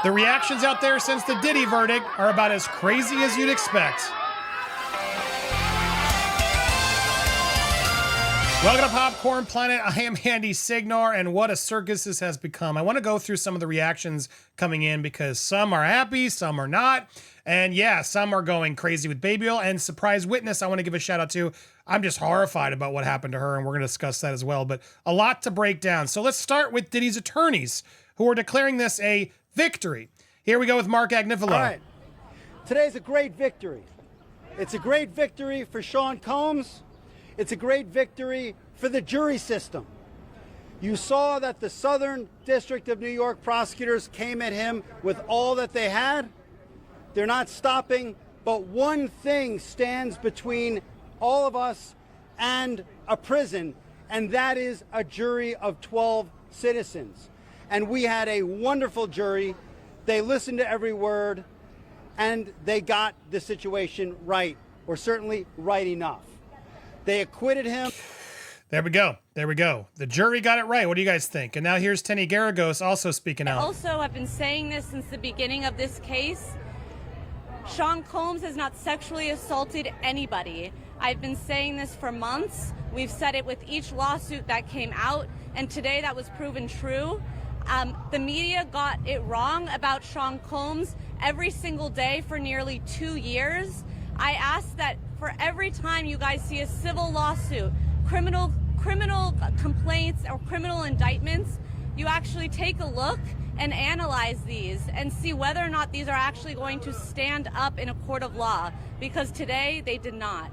The reactions out there since the Diddy verdict are about as crazy as you'd expect. Welcome to Popcorn Planet. I am Andy Signore, and what a circus this has become. I want to go through some of the reactions coming in because some are happy, some are not. And yeah, some are going crazy with Baby Oil. And surprise witness, I want to give a shout out to. I'm just horrified about what happened to her, and we're going to discuss that as well. But a lot to break down. So let's start with Diddy's attorneys, who are declaring this a victory. Here we go with Mark Agnifilo. All right. Today's a great victory. It's a great victory for Sean Combs. It's a great victory for the jury system. You saw that the Southern District of New York prosecutors came at him with all that they had. They're not stopping, but one thing stands between all of us and a prison, and that is a jury of 12 citizens. And we had a wonderful jury. They listened to every word, and they got the situation right, or certainly right enough. They acquitted him. There we go. There we go. The jury got it right. What do you guys think? And now here's Tenny Garagos also speaking out. Also, I've been saying this since the beginning of this case. Sean Combs has not sexually assaulted anybody. I've been saying this for months. We've said it with each lawsuit that came out, and today that was proven true. The media got it wrong about Sean Combs every single day for nearly 2 years. I ask that for every time you guys see a civil lawsuit, criminal complaints or criminal indictments, you actually take a look and analyze these and see whether or not these are actually going to stand up in a court of law, because today they did not.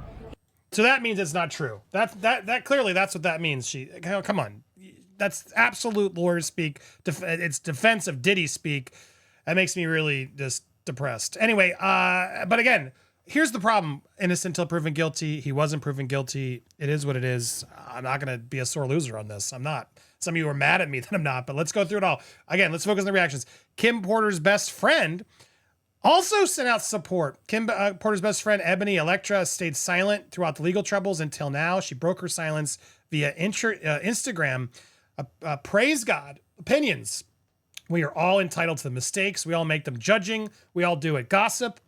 So that means it's not true. That clearly that's what that means. Come on. That's absolute lawyer speak. It's defense of Diddy speak. That makes me really just depressed. Anyway, but again, here's the problem. Innocent until proven guilty. He wasn't proven guilty. It is what it is. I'm not going to be a sore loser on this. I'm not. Some of you are mad at me that I'm not, but let's go through it all. Again, let's focus on the reactions. Kim Porter's best friend also sent out support. Kim Porter's best friend, Ebony Electra, stayed silent throughout the legal troubles until now. She broke her silence via Instagram. Praise God. Opinions. We are all entitled to the mistakes. We all make them. Judging. We all do it. Gossip.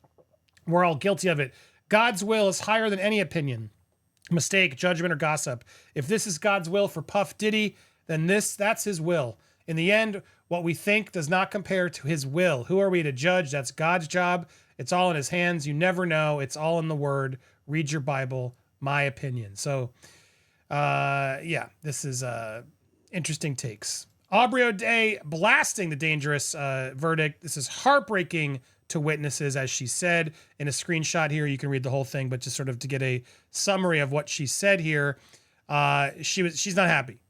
We're all guilty of it. God's will is higher than any opinion, mistake, judgment, or gossip. If this is God's will for Puff Diddy, then that's his will. In the end, what we think does not compare to his will. Who are we to judge? That's God's job. It's all in his hands. You never know. It's all in the word. Read your Bible. My opinion. So, yeah, this is interesting takes. Aubrey O'Day blasting the dangerous verdict. This is heartbreaking to witnesses, as she said in a screenshot here. You can read the whole thing, but just sort of to get a summary of what she said here. She's not happy.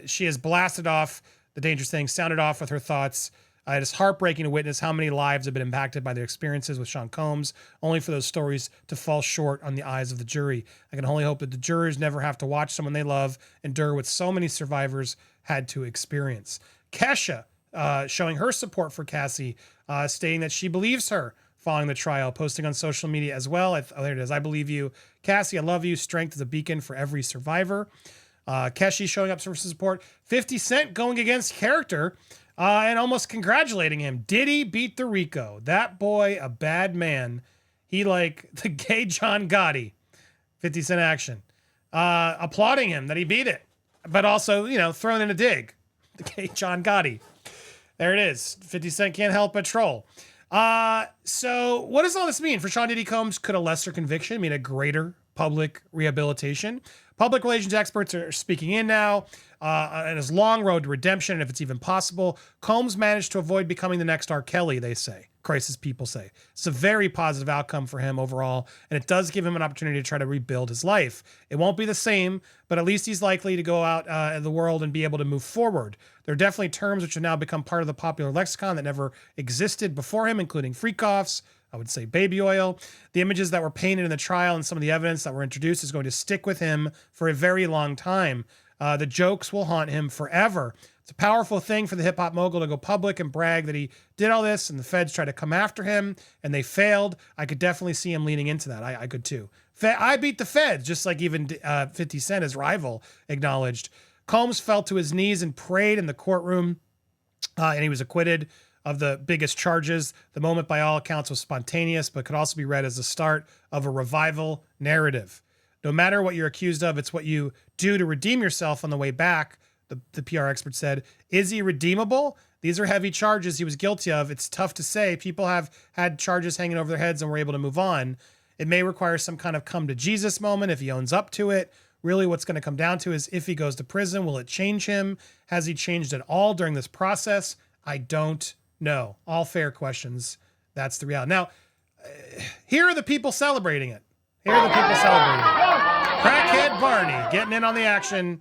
She has blasted off the dangerous thing, sounded off with her thoughts. It is heartbreaking to witness how many lives have been impacted by their experiences with Sean Combs, only for those stories to fall short on the eyes of the jury. I can only hope that the jurors never have to watch someone they love endure what so many survivors had to experience. Kesha, showing her support for Cassie, stating that she believes her following the trial, posting on social media as well. Oh, there it is. I believe you. Cassie, I love you. Strength is a beacon for every survivor. Keshi showing up for support. 50 Cent going against character and almost congratulating him. Diddy beat the Rico. That boy, a bad man. He like the gay John Gotti. 50 Cent action. Applauding him that he beat it. But also, thrown in a dig. The gay John Gotti. There it is. 50 Cent can't help but troll. So what does all this mean? For Sean Diddy Combs, could a lesser conviction mean a greater public rehabilitation? Public relations experts are speaking in now on his long road to redemption, and if it's even possible. Combs managed to avoid becoming the next R. Kelly, they say. Crisis people say. It's a very positive outcome for him overall, and it does give him an opportunity to try to rebuild his life. It won't be the same, but at least he's likely to go out in the world and be able to move forward. There are definitely terms which have now become part of the popular lexicon that never existed before him, including freak-offs, I would say baby oil. The images that were painted in the trial and some of the evidence that were introduced is going to stick with him for a very long time. The jokes will haunt him forever. It's a powerful thing for the hip hop mogul to go public and brag that he did all this, and the feds tried to come after him and they failed. I could definitely see him leaning into that. I could too. I beat the feds, just like even 50 Cent, his rival, acknowledged. Combs fell to his knees and prayed in the courtroom, and he was acquitted. of the biggest charges. The moment, by all accounts, was spontaneous, but could also be read as the start of a revival narrative. No matter what you're accused of, it's what you do to redeem yourself on the way back, the PR expert said. Is he redeemable? These are heavy charges he was guilty of. It's tough to say. People have had charges hanging over their heads and were able to move on. It may require some kind of come to Jesus moment if he owns up to it. Really, what's going to come down to is if he goes to prison, will it change him? Has he changed at all during this process? I don't know. All fair questions. That's the reality. Now, here are the people celebrating it. Here are the people celebrating it. Crackhead Barney getting in on the action.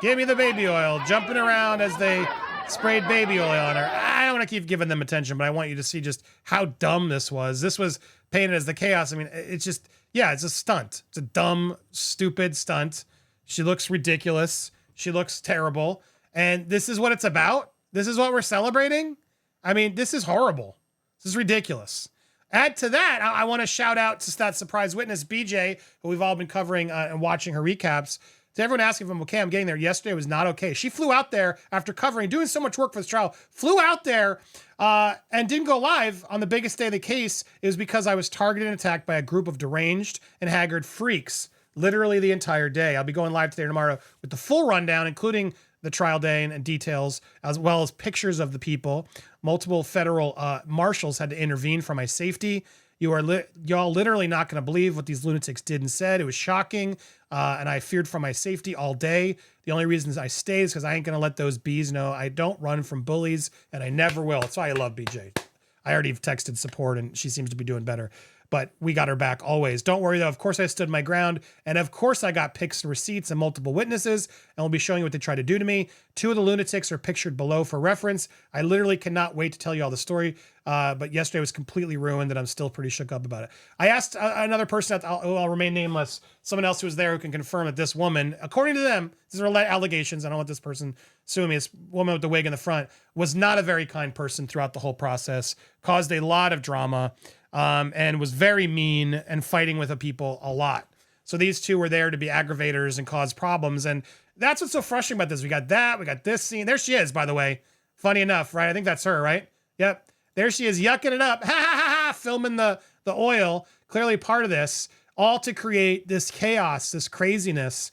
Give me the baby oil, jumping around as they sprayed baby oil on her. I don't want to keep giving them attention, but I want you to see just how dumb this was. This was painted as the chaos. I mean, it's just, yeah, it's a stunt. It's a dumb, stupid stunt. She looks ridiculous. She looks terrible. And this is what it's about? This is what we're celebrating? I mean, this is horrible. This is ridiculous. Add to that, I want to shout out to that surprise witness, BJ, who we've all been covering and watching her recaps. To everyone asking if I'm okay, I'm getting there. Yesterday was not okay. She flew out there after covering, doing so much work for this trial, flew out there and didn't go live on the biggest day of the case. It was because I was targeted and attacked by a group of deranged and haggard freaks, literally the entire day. I'll be going live today or tomorrow with the full rundown, including the trial day and details, as well as pictures of the people. Multiple federal marshals had to intervene for my safety. Y'all literally not going to believe what these lunatics did and said. It was shocking, and I feared for my safety all day. The only reason I stayed is because I ain't going to let those bees know I don't run from bullies, and I never will. That's why I love BJ. I already texted support, and she seems to be doing better. But we got her back always. Don't worry, though. Of course, I stood my ground. And of course, I got pics and receipts and multiple witnesses. And we'll be showing you what they tried to do to me. 2 of the lunatics are pictured below for reference. I literally cannot wait to tell you all the story. But yesterday was completely ruined, and I'm still pretty shook up about it. I asked another person, I'll remain nameless, someone else who was there who can confirm that this woman, according to them, these are allegations. I don't want this person suing me. This woman with the wig in the front was not a very kind person throughout the whole process, caused a lot of drama. And was very mean and fighting with the people a lot. So these two were there to be aggravators and cause problems. And that's what's so frustrating about this. We got that. We got this scene. There she is, by the way. Funny enough, right? I think that's her, right? Yep. There she is, yucking it up. Ha ha ha ha. Filming the oil. Clearly part of this. All to create this chaos, this craziness,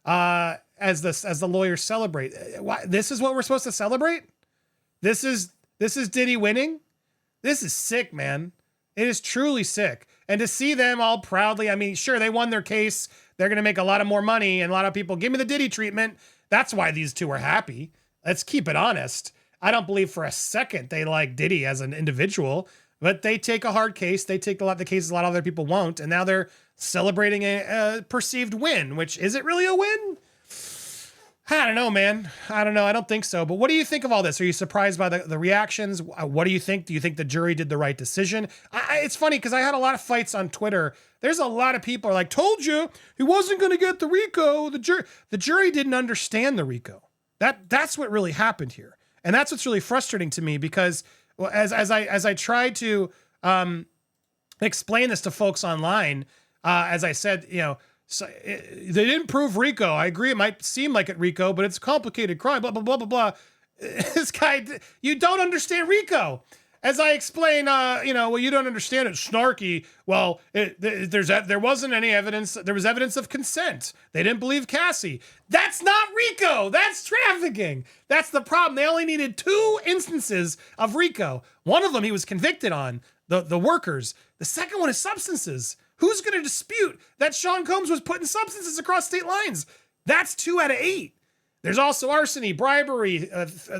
as the lawyers celebrate. This is what we're supposed to celebrate? This is Diddy winning? This is sick, man. It is truly sick. And to see them all proudly, I mean, sure, they won their case. They're going to make a lot of more money. And a lot of people, give me the Diddy treatment. That's why these two are happy. Let's keep it honest. I don't believe for a second they like Diddy as an individual, but they take a hard case. They take a lot of the cases a lot of other people won't. And now they're celebrating a perceived win, which is it really a win? I don't know, man. I don't know. I don't think so. But what do you think of all this? Are you surprised by the reactions? What do you think? Do you think the jury did the right decision? It's funny because I had a lot of fights on Twitter. There's a lot of people are like, told you he wasn't going to get the RICO. The jury didn't understand the RICO. That's what really happened here. And that's what's really frustrating to me because as I tried to explain this to folks online, as I said, so they didn't prove RICO. I agree. It might seem like it RICO, but it's a complicated crime, blah, blah, blah, blah, blah. This guy, you don't understand RICO. As I explain, well, you don't understand it. Snarky. Well, there wasn't any evidence. There was evidence of consent. They didn't believe Cassie. That's not RICO. That's trafficking. That's the problem. They only needed 2 instances of RICO. One of them he was convicted on, the workers. The second one is substances. Who's going to dispute that Sean Combs was putting substances across state lines? That's 2 out of 8. There's also arson, bribery,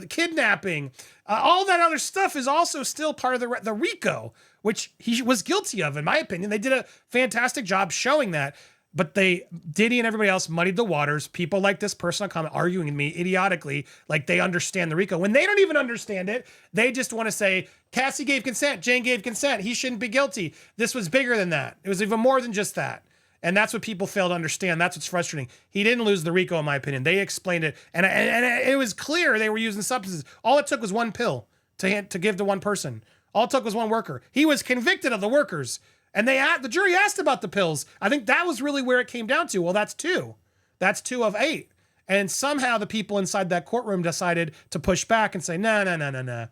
kidnapping. All that other stuff is also still part of the RICO, which he was guilty of, in my opinion. They did a fantastic job showing that. But Diddy and everybody else muddied the waters. People like this person on comment arguing with me idiotically, like they understand the RICO. When they don't even understand it, they just want to say, Cassie gave consent, Jane gave consent, he shouldn't be guilty. This was bigger than that. It was even more than just that. And that's what people fail to understand. That's what's frustrating. He didn't lose the RICO, in my opinion. They explained it. And it was clear they were using substances. All it took was 1 pill to give to one person. All it took was 1 worker. He was convicted of the workers. And the jury asked about the pills. I think that was really where it came down to. Well, that's 2. That's 2 of 8. And somehow the people inside that courtroom decided to push back and say, no, no, no, no, no.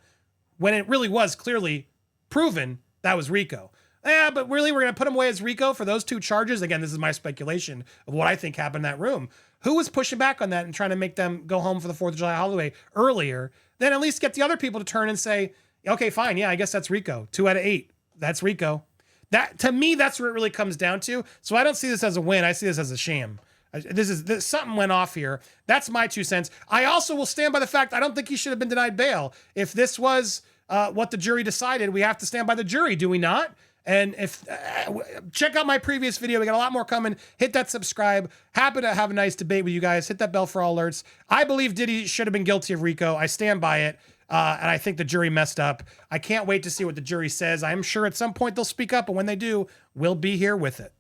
When it really was clearly proven that was Rico. Yeah, but really we're going to put him away as Rico for those 2 charges? Again, this is my speculation of what I think happened in that room. Who was pushing back on that and trying to make them go home for the 4th of July holiday earlier? Then at least get the other people to turn and say, okay, fine. Yeah, I guess that's Rico. 2 out of 8. That's Rico. That, to me, that's where it really comes down to. So I don't see this as a win. I see this as a sham. This something went off here. That's my 2 cents. I also will stand by the fact I don't think he should have been denied bail. If this was what the jury decided, we have to stand by the jury, do we not? And if check out my previous video, we got a lot more coming. Hit that subscribe. Happy to have a nice debate with you guys. Hit that bell for all alerts. I believe Diddy should have been guilty of Rico. I stand by it. And I think the jury messed up. I can't wait to see what the jury says. I am sure at some point they'll speak up, and when they do, we'll be here with it.